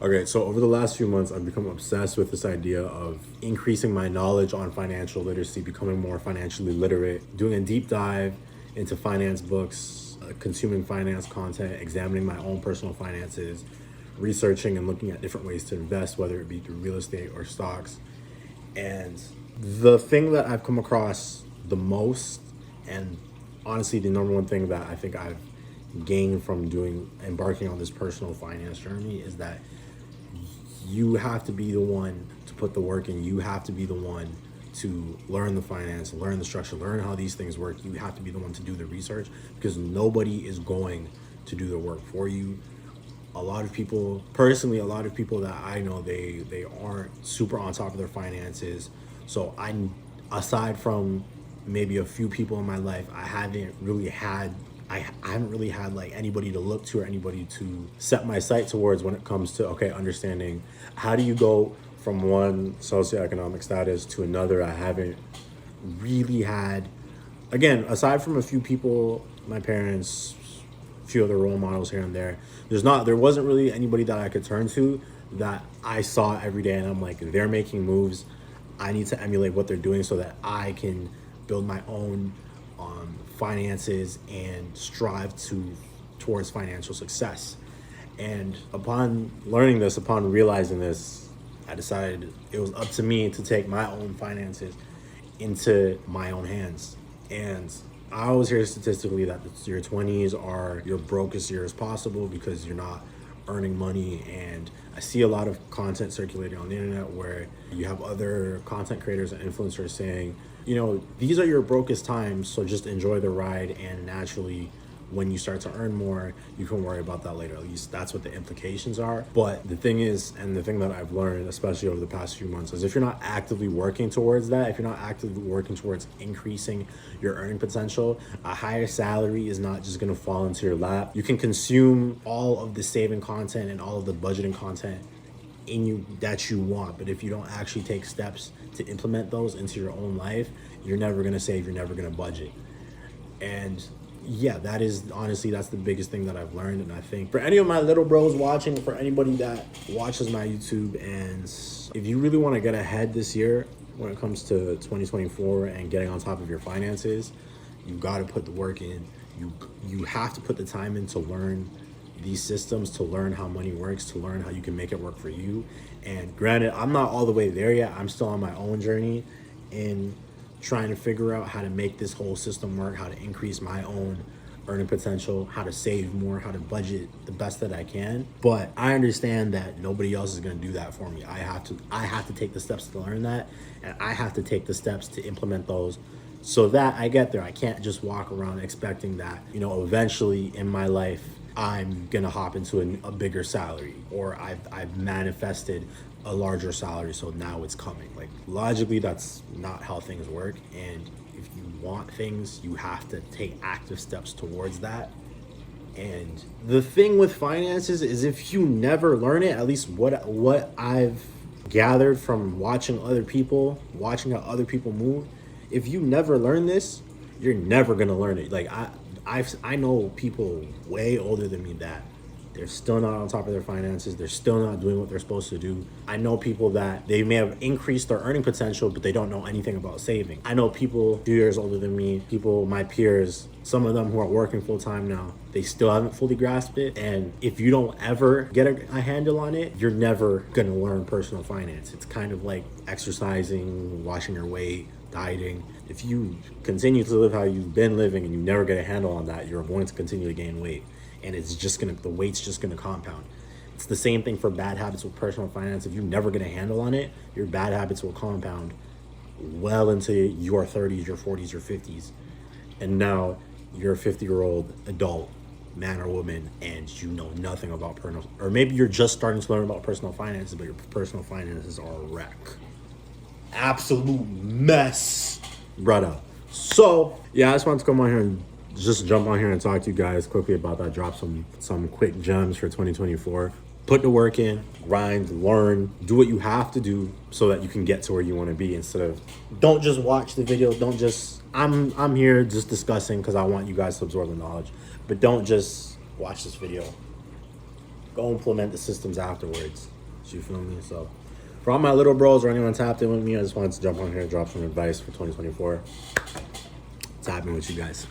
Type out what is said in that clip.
Okay, so over the last few months, I've become obsessed with this idea of increasing my knowledge on financial literacy, becoming more financially literate, doing a deep dive into finance books, consuming finance content, examining my own personal finances, researching and looking at different ways to invest, whether it be through real estate or stocks. And the thing that I've come across the most, and honestly, the number one thing that I think I've gained from embarking on this personal finance journey is that you have to be the one to put the work in. You have to be the one to learn the finance, learn the structure, learn how these things work. You have to be the one to do the research because nobody is going to do the work for you. A lot of people, personally, a lot of people that I know, they aren't super on top of their finances. So aside from maybe a few people in my life, I haven't really had like anybody to look to or anybody to set my sight towards when it comes to, okay, understanding how do you go from one socioeconomic status to another. I haven't really had, again, aside from a few people, my parents, a few other role models here and there, there wasn't really anybody that I could turn to that I saw every day and I'm like, they're making moves. I need to emulate what they're doing so that I can build my own finances and strive towards financial success. And upon learning this, upon realizing this, I decided it was up to me to take my own finances into my own hands. And I always hear statistically that your 20s are your brokest years possible because you're not earning money. And I see a lot of content circulating on the internet where you have other content creators and influencers saying, these are your brokest times, so just enjoy the ride, and naturally when you start to earn more, you can worry about that later. At least that's what the implications are. But the thing is, and the thing that I've learned, especially over the past few months, is if you're not actively working towards that, if you're not actively working towards increasing your earning potential, a higher salary is not just going to fall into your lap. You can consume all of the saving content and all of the budgeting content that you want, but if you don't actually take steps to implement those into your own life, you're never going to save, you're never going to budget. And yeah, that's the biggest thing that I've learned. And I think for any of my little bros watching, for anybody that watches my YouTube, and if you really want to get ahead this year when it comes to 2024 and getting on top of your finances, you've got to put the work in. You have to put the time in to learn these systems, to learn how money works, to learn how you can make it work for you. And granted, I'm not all the way there yet. I'm still on my own journey in trying to figure out how to make this whole system work, how to increase my own earning potential, how to save more, how to budget the best that I can. But I understand that nobody else is going to do that for me. I have to take the steps to learn that, and I have to take the steps to implement those so that I get there. I can't just walk around expecting that, eventually in my life I'm gonna hop into a bigger salary, or I've manifested a larger salary, so now it's coming. Like, logically, that's not how things work. And if you want things, you have to take active steps towards that. And the thing with finances is, if you never learn it, at least what I've gathered from watching how other people move, if you never learn this, you're never gonna learn it. Like, I know people way older than me that they're still not on top of their finances. They're still not doing what they're supposed to do. I know people that they may have increased their earning potential, but they don't know anything about saving. I know people a few years older than me, my peers, some of them who are working full time now, they still haven't fully grasped it. And if you don't ever get a handle on it, you're never gonna learn personal finance. It's kind of like exercising, watching your weight, dieting. If you continue to live how you've been living and you never get a handle on that, you're going to continue to gain weight, and the weight's just gonna compound. It's the same thing for bad habits with personal finance. If you never get a handle on it, your bad habits will compound well into your 30s, your 40s, your 50s. And now you're a 50-year-old adult, man or woman, and you know nothing about personal, or maybe you're just starting to learn about personal finances, but your personal finances are a wreck. Absolute mess, brother. So yeah, I just wanted to come on here and just jump on here and talk to you guys quickly about that. Drop some quick gems for 2024. Put the work in, grind, learn, do what you have to do so that you can get to where you want to be. Instead of, don't just watch the video. Don't just, I'm here just discussing because I want you guys to absorb the knowledge, but don't just watch this video. go implement the systems afterwards. You feel me? So for all my little bros or anyone tapped in with me, I just wanted to jump on here and drop some advice for 2024. Tapping with you guys.